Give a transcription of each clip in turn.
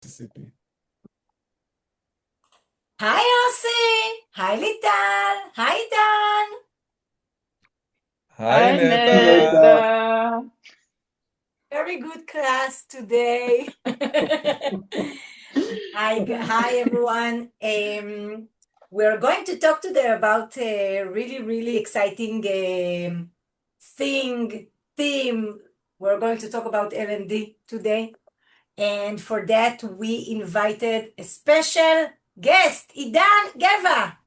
Mississippi. Hi, Elsie. Hi, Lital. Hi, Dan. Hi, Hi, Neta. Neta. Very good class today. Hi, everyone. We're going to talk today about a really, really exciting theme. We're going to talk about L&D today. And for that, we invited a special guest, Idan Geva.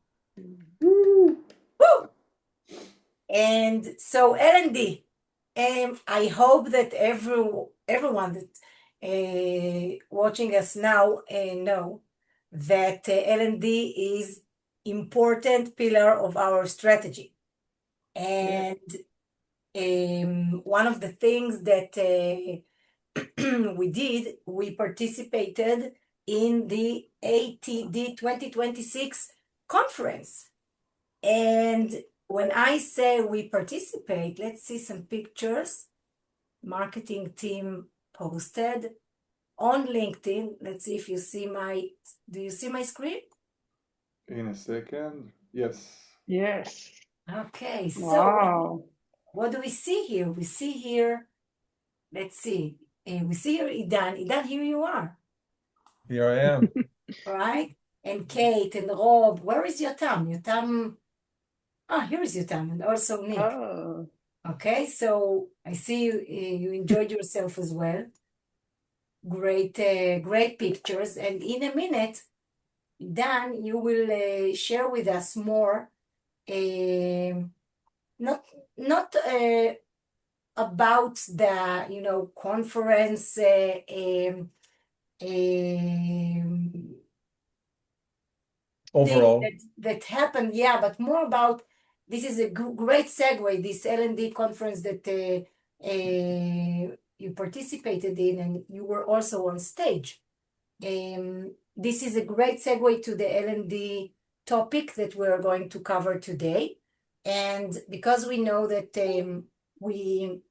Woo. Woo! And so L&D, I hope that everyone that watching us now know that L&D is important pillar of our strategy. Yeah. And one of the things that we participated in the ATD 2026 conference. And when I say we participate, let's see some pictures. Marketing team posted on LinkedIn. Let's see if you see do you see my screen? In a second. Yes. Yes. Okay, so Wow. what do we see here? We see here, let's see. We see here Idan. Idan, here you are, Here I am. all right? And Kate and Rob. Where is Yotam? Yotam, here is Yotam, and also Nick. Oh. Okay, so I see you enjoyed yourself as well. Great pictures. And in a minute, Dan, you will share with us more, um not not about the conference um, things Overall. that happened, yeah, but more about this is a great segue, this L&D conference that you participated in, and you were also on stage. This is a great segue to the L&D topic that we're going to cover today. And because we know that we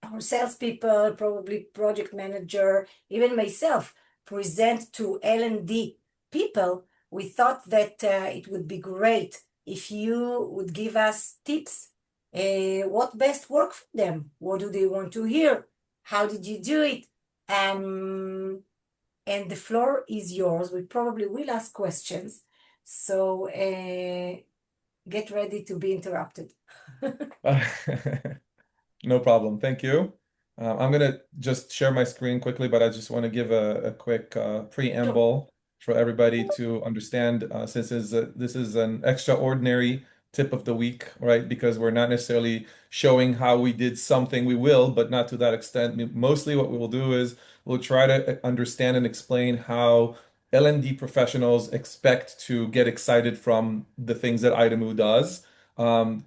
our salespeople, probably project manager, even myself, present to L&D people, we thought that it would be great if you would give us tips. What best work for them? What do they want to hear? How did you do it? And the floor is yours. We probably will ask questions. So get ready to be interrupted. No problem. Thank you. I'm gonna just share my screen quickly, but I just want to give a quick Sure. preamble for everybody to understand, since this is an extraordinary tip of the week, right? Because we're not necessarily showing how we did something. We will, but not to that extent. Mostly what we will do is we'll try to understand and explain how L&D professionals expect to get excited from the things that Idamu does.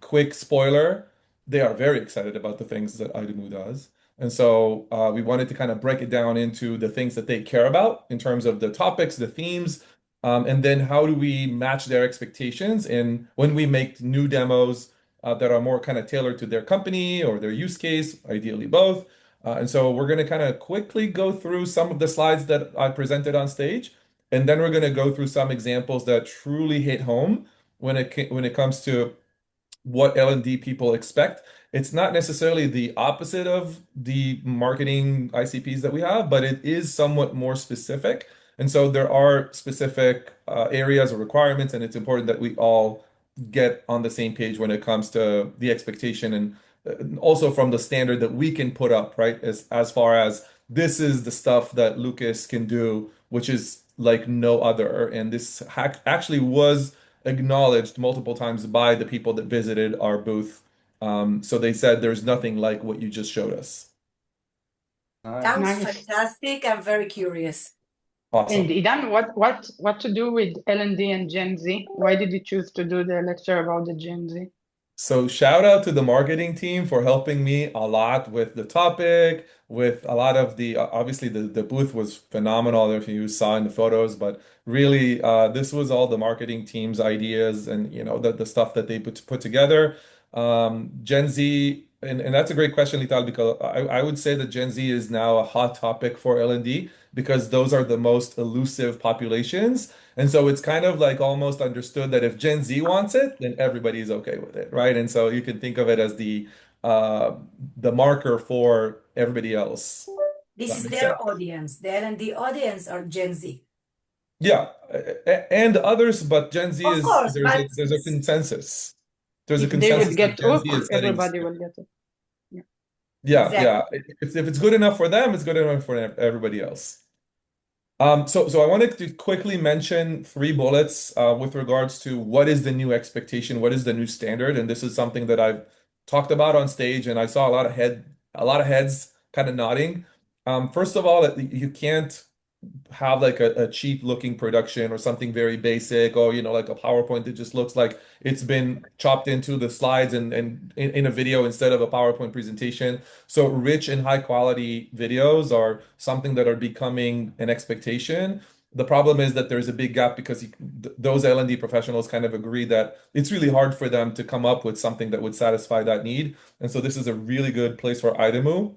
Quick spoiler, they are very excited about the things that Idamu does. And so we wanted to kind of break it down into the things that they care about in terms of the topics, the themes, and then how do we match their expectations and when we make new demos that are more kind of tailored to their company or their use case, ideally both. And so we're going to kind of quickly go through some of the slides that I presented on stage, and then we're going to go through some examples that truly hit home when it comes to what L&D people expect. It's not necessarily the opposite of the marketing ICPs that we have, but it is somewhat more specific. And so there are specific areas or requirements, and it's important that we all get on the same page when it comes to the expectation and also from the standard that we can put up, right? As far as this is the stuff that Lucas can do, which is like no other. And this hack actually was acknowledged multiple times by the people that visited our booth. So they said there's nothing like what you just showed us. Sounds Nice. Nice. fantastic. I'm very curious. And Awesome. Idan, what to do with L&D and Gen Z? Why did you choose to do the lecture about the Gen Z? So shout out to the marketing team for helping me a lot with the topic, with a lot of the obviously the booth was phenomenal if you saw in the photos, but really this was all the marketing team's ideas and the stuff that they put together. Gen Z and that's a great question, Lital, because I would say that Gen Z is now a hot topic for L&D because those are the most elusive populations. And so it's kind of like almost understood that if Gen Z wants it, then everybody's okay with it, right? And so you can think of it as uh, the marker for everybody else. This That is makes their sense. audience. The L&D audience are Gen Z. Yeah, and others, but Gen Z Of is course, but there's a consensus. There's a If they will consensus that get Gen Z hooked, is setting. everybody will get it. Yeah. Yeah, exactly. yeah. If it's good enough for them, it's good enough for everybody else. So I wanted to quickly mention three bullets with regards to what is the new expectation, what is the new standard, and this is something that I've talked about on stage, and I saw a lot of heads kind of nodding. First of all, that you can't have like a cheap looking production or something very basic, or like a PowerPoint that just looks like it's been chopped into the slides and in a video instead of a PowerPoint presentation. So rich and high quality videos are something that are becoming an expectation. The problem is that there's a big gap because those L&D professionals kind of agree that it's really hard for them to come up with something that would satisfy that need. And so this is a really good place for Idamu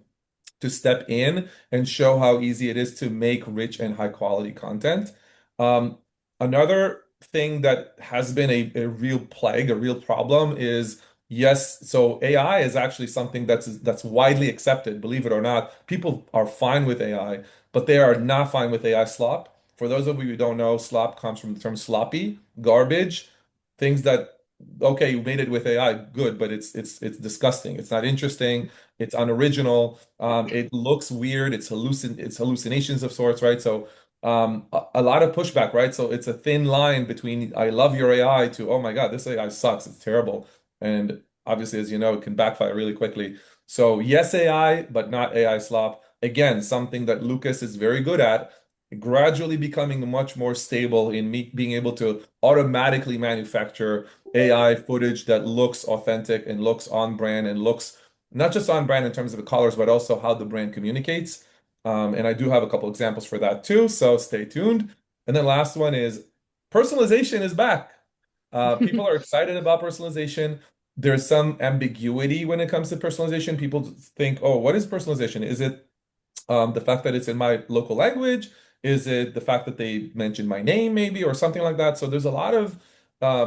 to step in and show how easy it is to make rich and high quality content. Um, Another thing that has been a real plague, a real problem is yes, so AI is actually something that's widely accepted, believe it or not. People are fine with AI, but they are not fine with AI slop. For those of you who don't know, slop comes from the term sloppy, garbage, things that okay, you made it with AI, good, but it's disgusting. It's not interesting. It's unoriginal. It looks weird. It's hallucinations of sorts, right? So a lot of pushback, right? So it's a thin line between I love your AI to oh my God, this AI sucks. It's terrible. And obviously, as you know, it can backfire really quickly. So yes, AI, but not AI slop. Again, something that Lucas is very good at, gradually becoming much more stable in me being able to automatically manufacture AI footage that looks authentic and looks on brand and looks not just on brand in terms of the colors, but also how the brand communicates. And I do have a couple examples for that too, so stay tuned. And then last one is personalization is back. People are excited about personalization. There's some ambiguity when it comes to personalization. People think, oh, what is personalization? Is it the fact that it's in my local language? Is it the fact that they mentioned my name, maybe, or something like that? So there's a lot of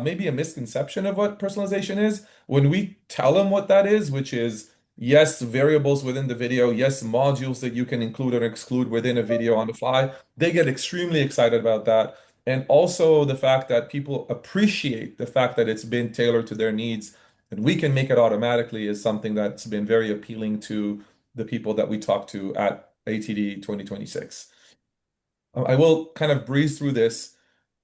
maybe a misconception of what personalization is. When we tell them what that is, which is yes, variables within the video, yes, modules that you can include or exclude within a video on the fly, they get extremely excited about that. And also the fact that people appreciate the fact that it's been tailored to their needs and we can make it automatically is something that's been very appealing to the people that we talk to at ATD 2026. I will kind of breeze through this,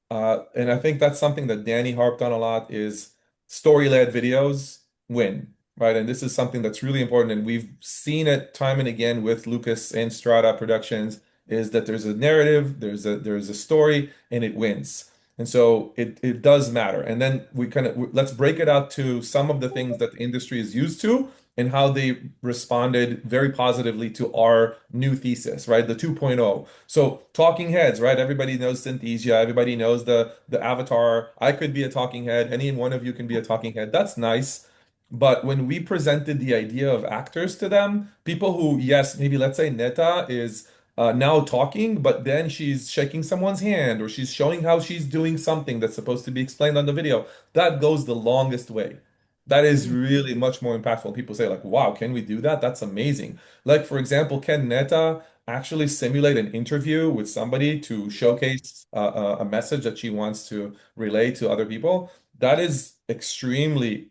and I think that's something that Danny harped on a lot is story-led videos win, right? And this is something that's really important, and we've seen it time and again with Lucas and Strata Productions, is that there's a narrative, there's a story, and it wins. And so it does matter. And then we kind of let's break it out to some of the things that the industry is used to and how they responded very positively to our new thesis, right? The 2.0. So talking heads, right? Everybody knows Synthesia. Everybody knows the avatar. I could be a talking head. Any one of you can be a talking head. That's nice. But when we presented the idea of actors to them, people who, yes, maybe let's say Neta is now talking, but then she's shaking someone's hand or she's showing how she's doing something that's supposed to be explained on the video. That goes the longest way. That is really much more impactful. People say like, wow, can we do that? That's amazing. Like, for example, can Neta actually simulate an interview with somebody to showcase a message that she wants to relay to other people? That is extremely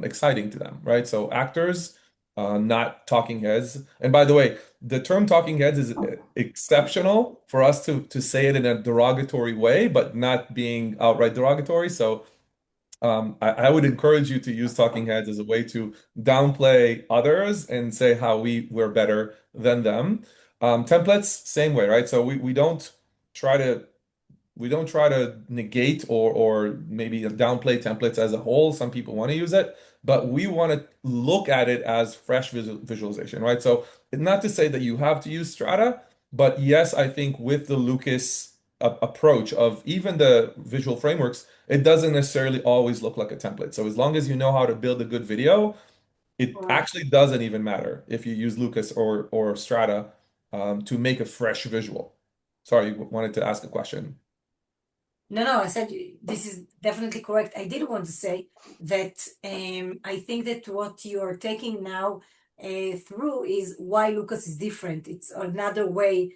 exciting to them, right? So actors, not talking heads. And by the way, the term talking heads is exceptional for us to say it in a derogatory way, but not being outright derogatory. So I would encourage you to use talking heads as a way to downplay others and say how we're better than them. Templates, same way, right? So try to we don't try to negate or maybe downplay templates as a whole. Some people want to use it, but we want to look at it as fresh visualization, right? So not to say that you have to use Strata, but yes, I think with the Lucas approach of even the visual frameworks, it doesn't necessarily always look like a template. So as long as you know how to build a good video, It Right. actually doesn't even matter if you use Lucas or Strata to make a fresh visual. Sorry, you wanted to ask a question. No, no, I said this is definitely correct. I did want to say that I think that what you're taking now through is why Lucas is different. It's another way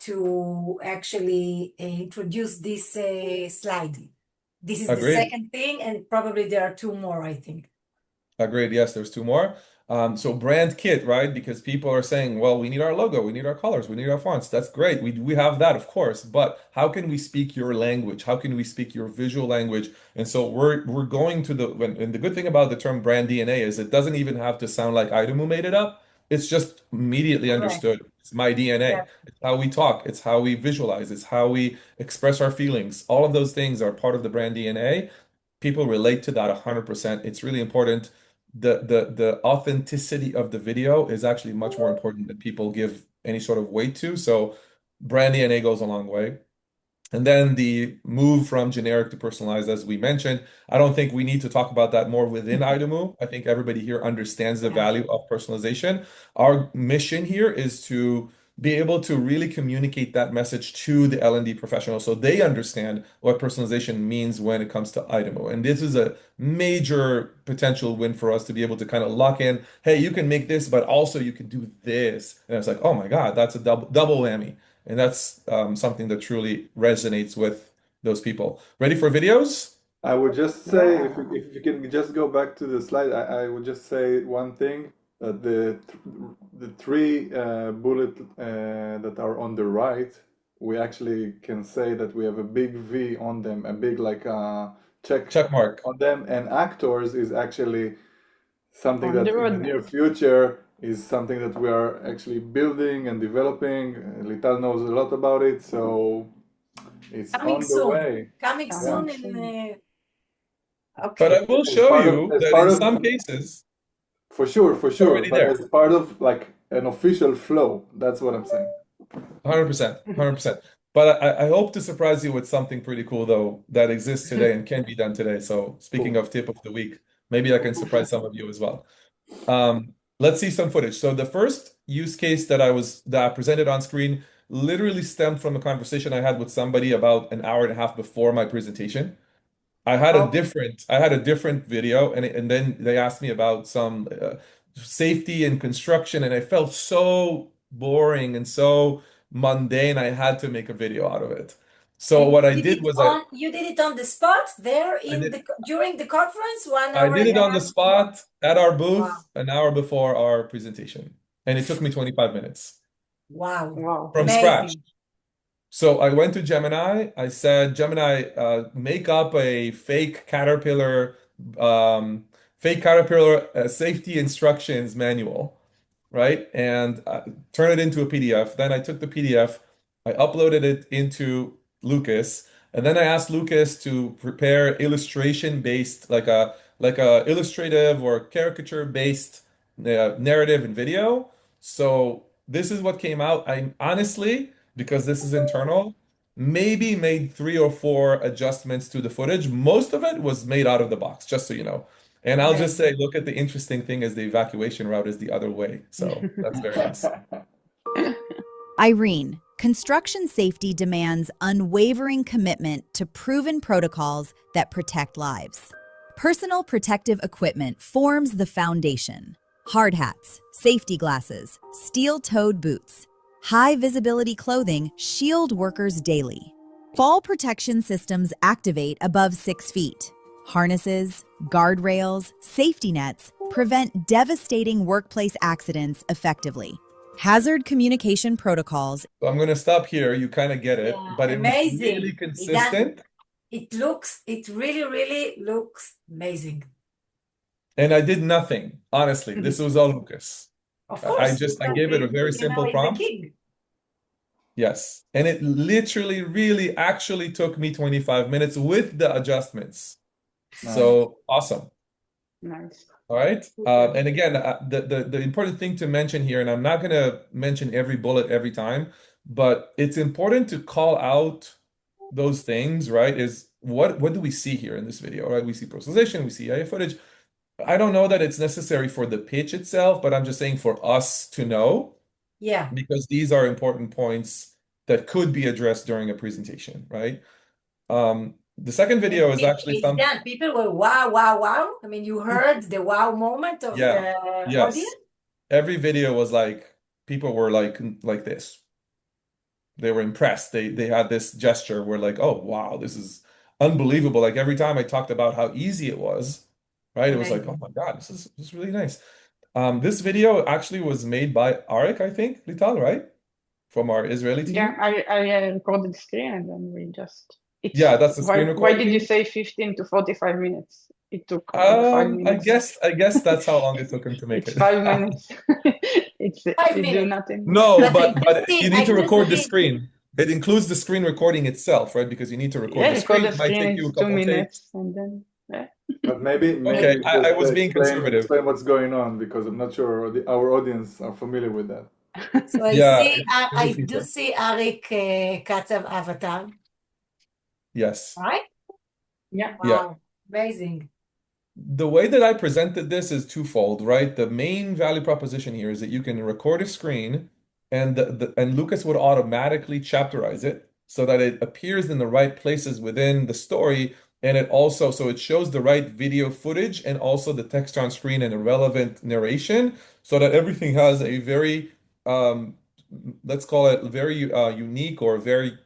to actually introduce this slide. This is the Agreed. second thing, and probably there are two more, I think. Agreed. Yes, there's two more. So brand kit, right? Because people are saying, well, we need our logo, we need our colors, we need our fonts. That's great. We have that, of course. But how can we speak your language? How can we speak your visual language? And so we're going to and the good thing about the term brand DNA is it doesn't even have to sound like Idamu made it up. It's just immediately Correct. understood. It's my DNA. Yeah. It's how we talk. It's how we visualize. It's how we express our feelings. All of those things are part of the brand DNA. People relate to that 100%. It's really important. The authenticity of the video is actually much more important than people give any sort of weight to. So brand DNA goes a long way. And then the move from generic to personalized, as we mentioned, I don't think we need to talk about that more within Idamu. I think everybody here understands the Yeah. value of personalization. Our mission here is to be able to really communicate that message to the L&D professionals so they understand what personalization means when it comes to Idamu. And this is a major potential win for us to be able to kind of lock in, hey, you can make this, but also you can do this. And it's like, oh my God, that's a double whammy. And that's something that truly resonates with those people. Ready for videos? I would just say, Yeah. if you can just go back to the slide, I would just say one thing, that the three bullet that are on the right, we actually can say that we have a big V on them, a big like check Check mark. on them, and actors is actually something On the that in the near roadmap. future is something that we are actually building and developing. Lital knows a lot about it, so it's Coming on the soon. way. Coming Yeah. soon Coming in soon. But I okay. will As show part of you that in some cases, for it's sure, already but there. as part of like an official flow. That's what I'm saying. 100%. 100%. But I hope to surprise you with something pretty cool, though, that exists today and can be done today. So, speaking Cool. of tip of the week, maybe I can surprise some of you as well. Let's see some footage. So, the first use case that I presented on screen literally stemmed from a conversation I had with somebody about an hour and a half before my presentation. Okay. I had a different video, and then they asked me about some safety and construction, and I felt so boring and so mundane. I had to make a video out of it. So And what I did was you did it on the spot there I in did the during the conference, one I hour did and it a on the half before? spot at our Wow. booth an hour before our presentation, and it took me 25 minutes Wow. Wow. from scratch. Amazing. So I went to Gemini. I said, Gemini, make up a um, fake Caterpillar safety instructions manual, right? And turn it into a PDF. Then I took the PDF, I uploaded it into Lucas, and then I asked Lucas to prepare illustration-based, like a illustrative or caricature-based narrative and video. So this is what came out. I honestly, because this is internal, maybe made three or four adjustments to the footage. Most of it was made out of the box, just so you know. And I'll just say, Amazing. look at the interesting thing is the evacuation route is the other way. So that's very nice. Irene, construction safety demands unwavering commitment to proven protocols that protect lives. Personal protective equipment forms the foundation. Hard hats, safety glasses, steel-toed boots, high-visibility clothing shield workers daily. Fall protection systems activate above 6 feet. Harnesses, guardrails, safety nets prevent devastating workplace accidents effectively. Hazard communication protocols. So I'm going to stop here. You kind of get it, Yeah, but it was really amazing. Idan, consistent. it really, really looks amazing. And I did nothing, honestly. This was all Lucas. Of I course, just, I because gave it a very simple he's the prompt. king. Yes. And it literally, really actually took me 25 minutes with the adjustments. Nice. So awesome. Nice. All right. Super. And again, the important thing to mention here, and I'm not going to mention every bullet every time, but it's important to call out those things, right? Is what do we see here in this video, right? We see personalization, we see AI footage. I don't know that it's necessary for the pitch itself, but I'm just saying for us to know, Yeah. because these are important points that could be addressed during a presentation, right? The second And video is actually some, Dan, people were wow, wow, wow. I mean, you heard the wow moment of yeah, the audience? yes. Every video was like, people were like this. They were impressed. They had this gesture where like, oh wow, this is unbelievable. Like every time I talked about how easy it was, right? It was like, oh Amazing. my God, this is really nice. This video actually was made by Arik, I think, Lital, right? From our Israeli Yeah, team. I recorded the screen and then we just it's Yeah, that's the screen why did you recording. say 15 to 45 minutes? It took only five I minutes. guess I guess that's how long it took him to make It's it. 5 minutes. It's Five you do minutes. nothing. No, But but you need I to do record the see, screen. It includes the screen recording itself, right? Because you need to record Yeah, the record screen. the It might screen take you is a two couple minutes takes. and then yeah. But maybe Okay, maybe. I just was being explain conservative. explain what's going on because I'm not sure our audience are familiar with that. So Yeah, I repeat do that. see Arik Katzav avatar, Yes. right? Yeah. Yeah. Wow, amazing. The way that I presented this is twofold, right? The main value proposition here is that you can record a screen and and Lucas would automatically chapterize it so that it appears in the right places within the story and it also so it shows the right video footage and also the text on screen and a relevant narration so that everything has a very um let's call it very unique or very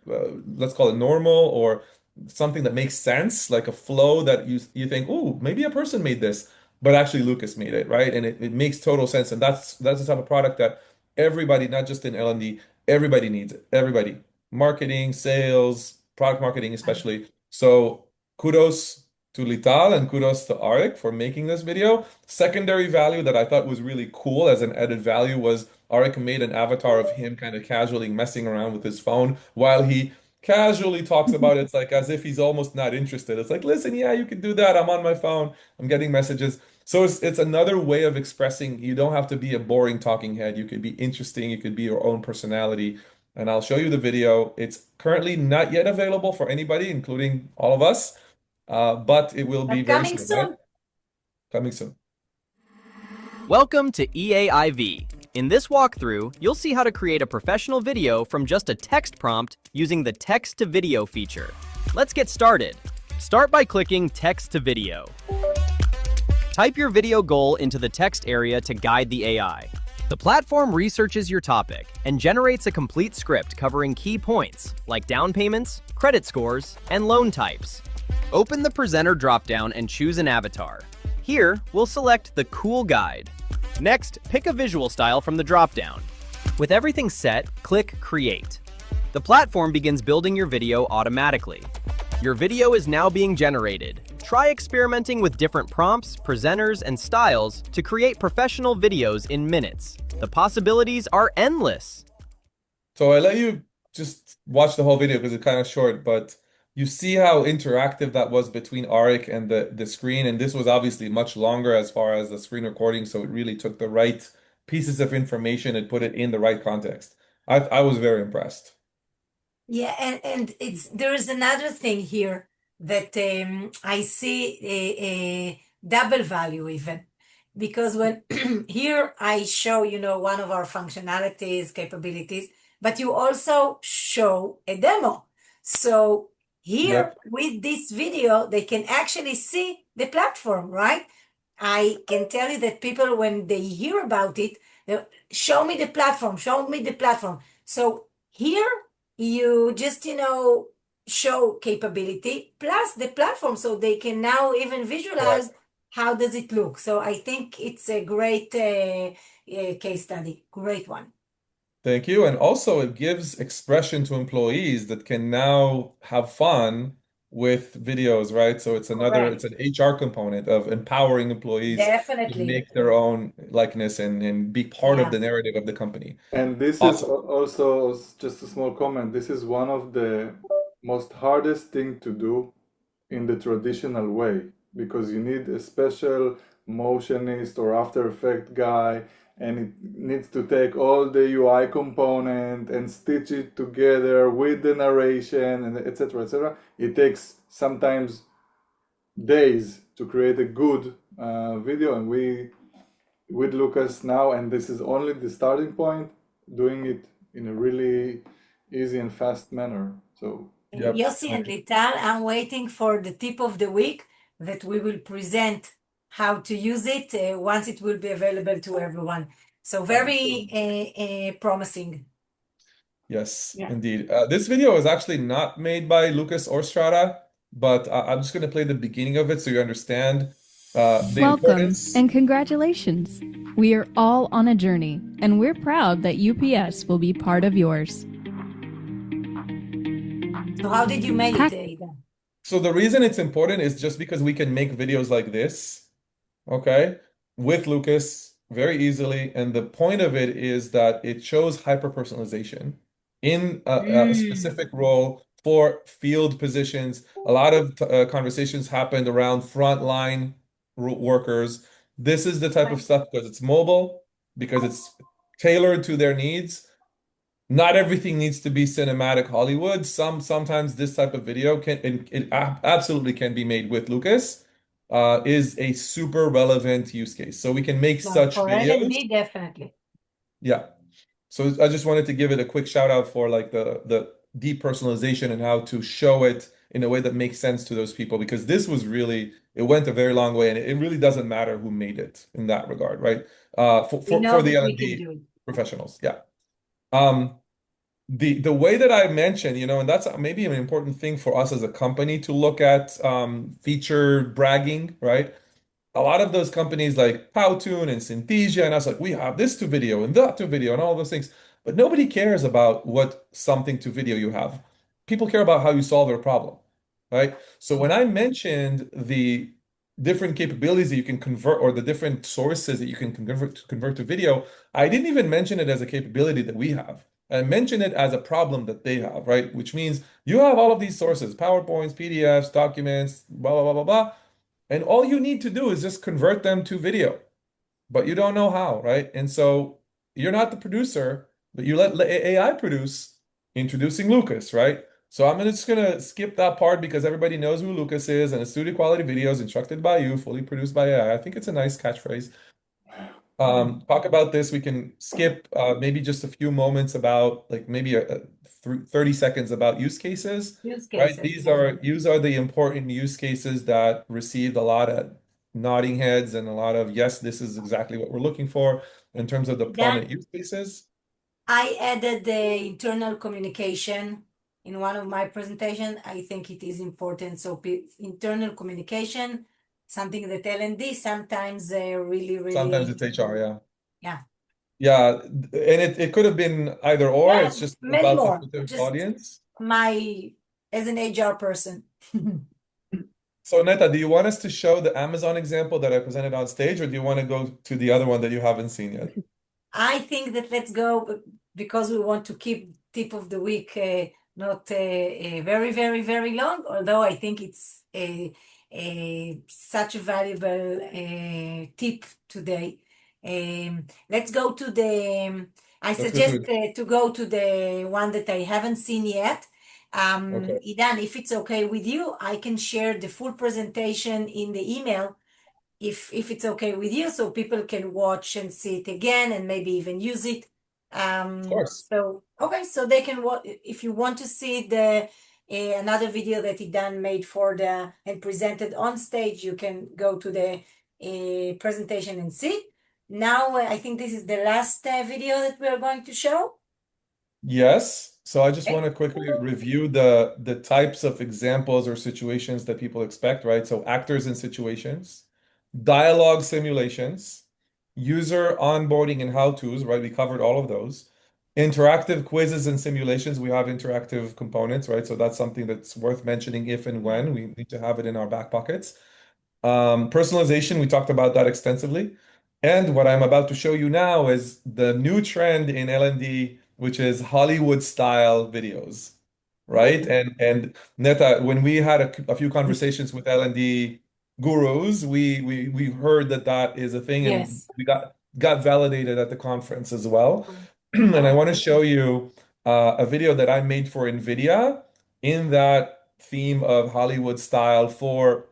let's call it normal or something that makes sense, like a flow that you think, oh, maybe a person made this, but actually Lucas made it, right? And it makes total sense. And that's the type of product that everybody, not just in L&D, everybody needs it. Everybody. Marketing, sales, product marketing especially. So kudos to Lital and kudos to Arik for making this video. Secondary value that I thought was really cool as an added value was Arik made an avatar of him kind of casually messing around with his phone while he casually talks about it. It's like as if he's almost not interested. It's like, listen, yeah, you can do that. I'm on my phone. I'm getting messages. So it's another way of expressing. You don't have to be a boring talking head. You could be interesting. You could be your own personality. And I'll show you the video. It's currently not yet available for anybody, including all of us, but it will be But very coming soon, right? soon. Coming soon. Welcome to EAIV. In this walkthrough, you'll see how to create a professional video from just a text prompt using the text to video feature. Let's get started. Start by clicking text to video. Type your video goal into the text area to guide the AI. The platform researches your topic and generates a complete script covering key points like down payments, credit scores, and loan types. Open the presenter dropdown and choose an avatar. Here, we'll select the Cool Guide. Next, pick a visual style from the dropdown. With everything set, click Create. The platform begins building your video automatically. Your video is now being generated. Try experimenting with different prompts, presenters, and styles to create professional videos in minutes. The possibilities are endless. So I let you just watch the whole video because it's kind of short, but you see how interactive that was between Arik and the screen, and this was obviously much longer as far as the screen recording, so it really took the right pieces of information and put it in the right context. I was very impressed. Yeah, and it's there is another thing here that I see a double value even because when here I show one of our functionalities, capabilities, but you also show a demo. So here Yep. with this video, they can actually see the platform, right? I can tell you that people when they hear about it, they show me the platform, show me the platform. So here you just show capability plus the platform so they can now even visualize how does it look. So I think it's a great case study, great one. Thank you. And also, it gives expression to employees that can now have fun with videos, right? So it's Correct. an HR component of empowering employees to Definitely. make their own likeness and be part of Yeah. the narrative of the company. And this is Awesome. also just a small comment. This is one of the most hardest thing to do in the traditional way because you need a special motionist or After Effect guy and it needs to take all the UI component and stitch it together with the narration and etc etc. It takes sometimes days to create a good video, and we with Lucas now, and this is only the starting point, doing it in a really easy and fast manner. So Yep. Yossi and Lital, I'm waiting for the tip of the week that we will present how to use it once it will be available to everyone. So very promising. Yes, Yeah. indeed. This video is actually not made by Lucas or Strata, but I'm just going to play the beginning of it so you understand the Welcome importance. and congratulations. We are all on a journey, and we're proud that UPS will be part of yours. So how did you make it, Hack- Aidan? So the reason it's important is just because we can make videos like this, okay, with Lucas very easily. And the point of it is that it shows hyper-personalization in a Mm, specific role for field positions. A lot of conversations happened around frontline workers. This is the type of stuff because it's mobile, because it's tailored to their needs. Not everything needs to be cinematic Hollywood. Sometimes this type of video can absolutely can be made with Lucas. Is a super relevant use case. So we can make no, such for videos. L&D, definitely. Yeah. So I just wanted to give it a quick shout out for like the deep personalization and how to show it in a way that makes sense to those people because this was really it went a very long way and it really doesn't matter who made it in that regard, right? We For know the that we can L&D do it. professionals. Yeah. Um, the way that I mentioned, and that's maybe an important thing for us as a company to look at feature bragging, right? A lot of those companies like Powtoon and Synthesia and us like we have this to video and that to video and all those things, but nobody cares about what something to video you have. People care about how you solve their problem, right? So when I mentioned the different capabilities that you can convert or the different sources that you can convert to video, I didn't even mention it as a capability that we have. I mentioned it as a problem that they have, right? Which means you have all of these sources, PowerPoints, PDFs, documents, blah, blah, blah, blah, blah. And all you need to do is just convert them to video, but you don't know how, right? And so you're not the producer, but you let AI produce, introducing Lucas, right? So just gonna skip that part because everybody knows who Lucas is, and it's studio quality videos instructed by you, fully produced by AI. I think it's a nice catchphrase. Talk about this. We can skip maybe just a few moments about like maybe 30 seconds about use cases, Use right? cases, definitely. These are the important use cases that received a lot of nodding heads and a lot of yes, this is exactly what we're looking for in terms of the prominent Then use cases. I added the internal communication in one of my presentation. I think it is important. So internal communication, something that L&D sometimes really, Sometimes really, it's HR, yeah. yeah. Yeah, and it could have been either or. Yeah, It's just many about the more. specific Just audience. my, as an HR person. So Neta, do you want us to show the Amazon example that I presented on stage, or do you want to go to the other one that you haven't seen yet? I think that let's go because we want to keep tip of the week not very, very, very long, although I think it's such a valuable tip today. Let's go to I Let's go to suggest it. to go to the one that I haven't seen yet. Okay. Idan, if it's okay with you, I can share the full presentation in the email if it's okay with you, so people can watch and see it again and maybe even use it. Of course. So okay, so they can watch if you want to see the another video that Idan made for the and presented on stage. You can go to the presentation and see. Now I think this is the last video that we are going to show. Yes. So I just want Okay. to quickly review the types of examples or situations that people expect, right? So actors in situations, dialogue simulations, user onboarding and how-tos, right? We covered all of those. Interactive quizzes and simulations, we have interactive components, right? So that's something that's worth mentioning if and when we need to have it in our back pockets. Personalization, we talked about that extensively. And what I'm about to show you now is the new trend in L&D, which is Hollywood style videos, right? And Neta, when we had a few conversations with L&D gurus, we heard that that is a thing, and Yes. we got validated at the conference as well. And I Oh, want to show you a video that I made for NVIDIA in that theme of Hollywood style for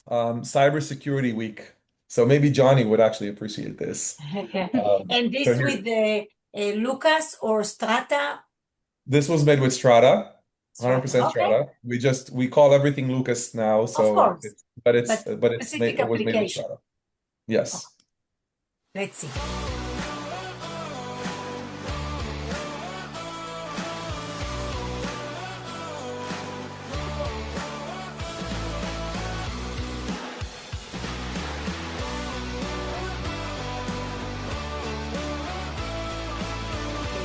Cybersecurity Week. So maybe Johnny would actually appreciate this. And So this here, with the Lucas or Strata? this was made with Strata, Strata. 100% Okay, Strata. We call everything Lucas now, of so course, it's but it's but but it's made specific it was made with application. Strata. Okay, Yes. let's see.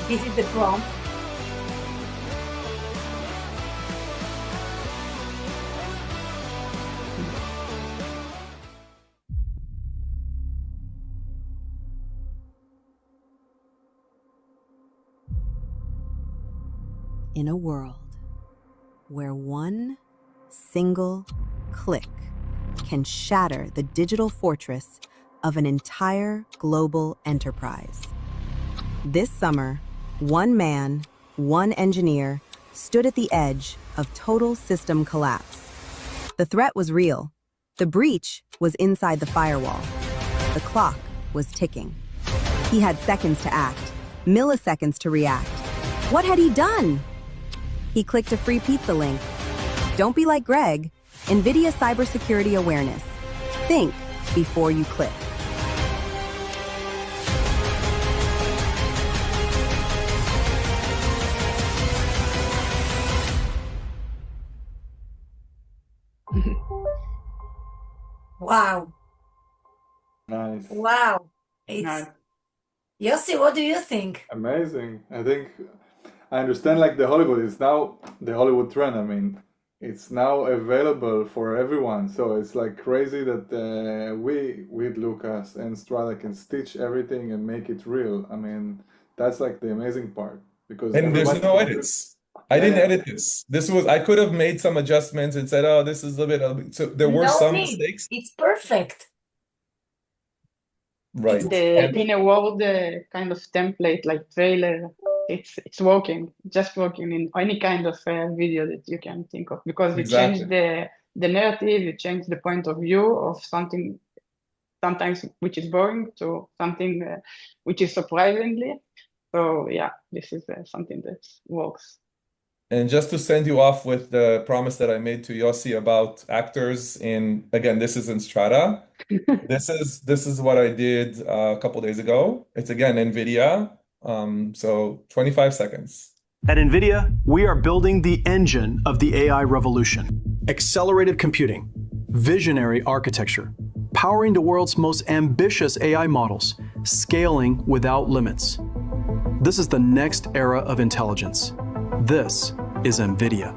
This is the prompt. In a world where one single click can shatter the digital fortress of an entire global enterprise. This summer, one man, one engineer stood at the edge of total system collapse. The threat was real. The breach was inside the firewall. The clock was ticking. He had seconds to act, milliseconds to react. What had he done? He clicked a free pizza link. Don't be like Greg. NVIDIA Cybersecurity Awareness. Think before you click. Wow, Nice. wow. It's Nice. Yossi, what do you think? Amazing. I think I understand like the Hollywood is now the Hollywood trend. I mean, it's now available for everyone. So it's like crazy that we with Lucas and Strada can stitch everything and make it real. I mean, that's like the amazing part because And there's everybody no can do. edits. I Yeah, didn't yeah. edit this. I could have made some adjustments and said, oh, this is a bit. So there were No some need. mistakes. It's perfect. It's Right. The And perfect. in a world kind of template like trailer, it's working, just working in any kind of video that you can think of because you change exactly. the narrative, you change the point of view of something sometimes which is boring to something which is surprisingly. So yeah, this is something that works. And just to send you off with the promise that I made to Yossi about actors again, this is in Strata. This is what I did a couple days ago. It's again NVIDIA. So 25 seconds. At NVIDIA, we are building the engine of the AI revolution. Accelerated computing, visionary architecture, powering the world's most ambitious AI models, scaling without limits. This is the next era of intelligence. This is NVIDIA.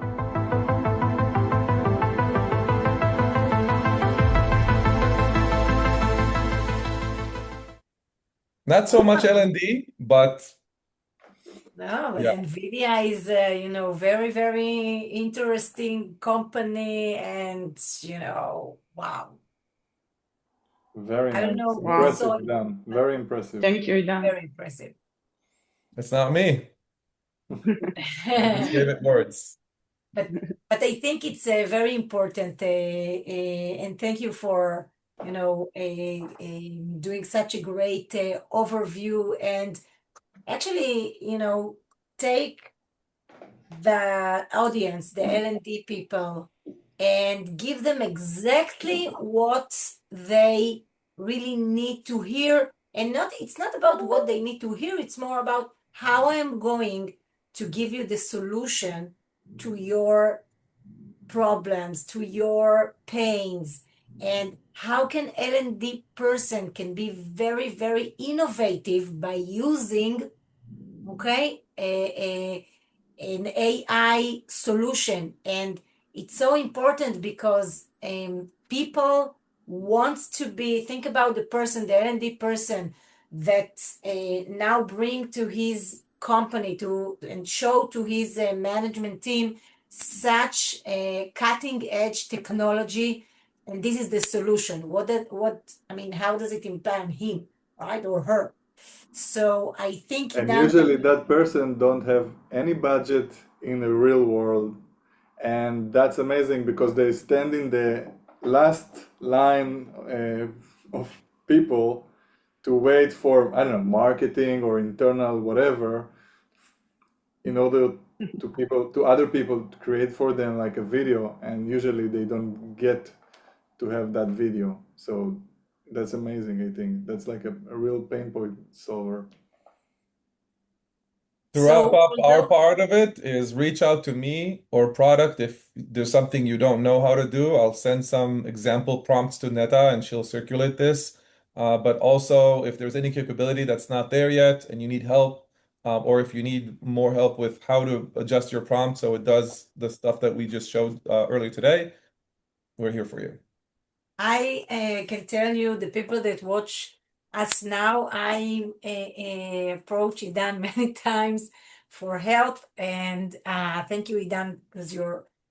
Not so much L&D, but No, yeah, NVIDIA is very, very interesting company and wow. Very I don't nice. know who Wow. Impressive, saw it, Dan. Very impressive. Thank you, Idan. very impressive. it's not me. I just gave it words. But I think it's very important, and thank you for doing such a great overview and actually take the audience, the L&D people, and give them exactly what they really need to hear. And it's not about what they need to hear, it's more about how I'm going to give you the solution to your problems, to your pains, and how can L&D person can be very, very innovative by using, okay, an AI solution. And it's so important because people wants to think about the person, the L&D person that now bring to his company and show to his management team such a cutting edge technology, and this is the solution. How does it impact him, right, or her? So I think And that usually that person don't have any budget in the real world. And that's amazing because they stand in the last line of people to wait for, I don't know, marketing or internal whatever, in order to other people to create for them like a video, and usually they don't get to have that video. So that's amazing. I think that's like a real pain point solver. To wrap So, up, our part of it is reach out to me or product if there's something you don't know how to do. I'll send some example prompts to Neta and she'll circulate this. But also, if there's any capability that's not there yet and you need help, or if you need more help with how to adjust your prompt so it does the stuff that we just showed earlier today, we're here for you. I can tell you, the people that watch us now, I approach Idan many times for help, and thank you, Idan, because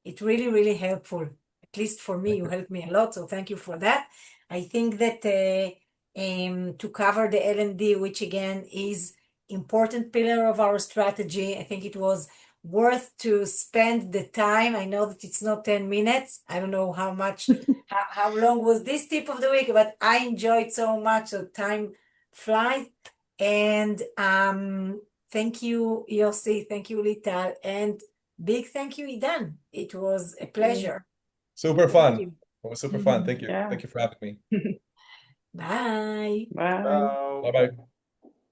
it really, really helpful. At least for me, you helped me a lot, so thank you for that. I think that to cover the L&D, which again is important pillar of our strategy, I think it was worth to spend the time. I know that it's not 10 minutes. I don't know how much how long was this tip of the week, but I enjoyed so much, so time flies. And thank you, Yossi, thank you, Lital, and big thank you, Idan. It was a pleasure. Super Thank fun. you. It was super fun. Thank you. Yeah. Thank you for having me. Bye. Bye. Ciao. Bye-bye.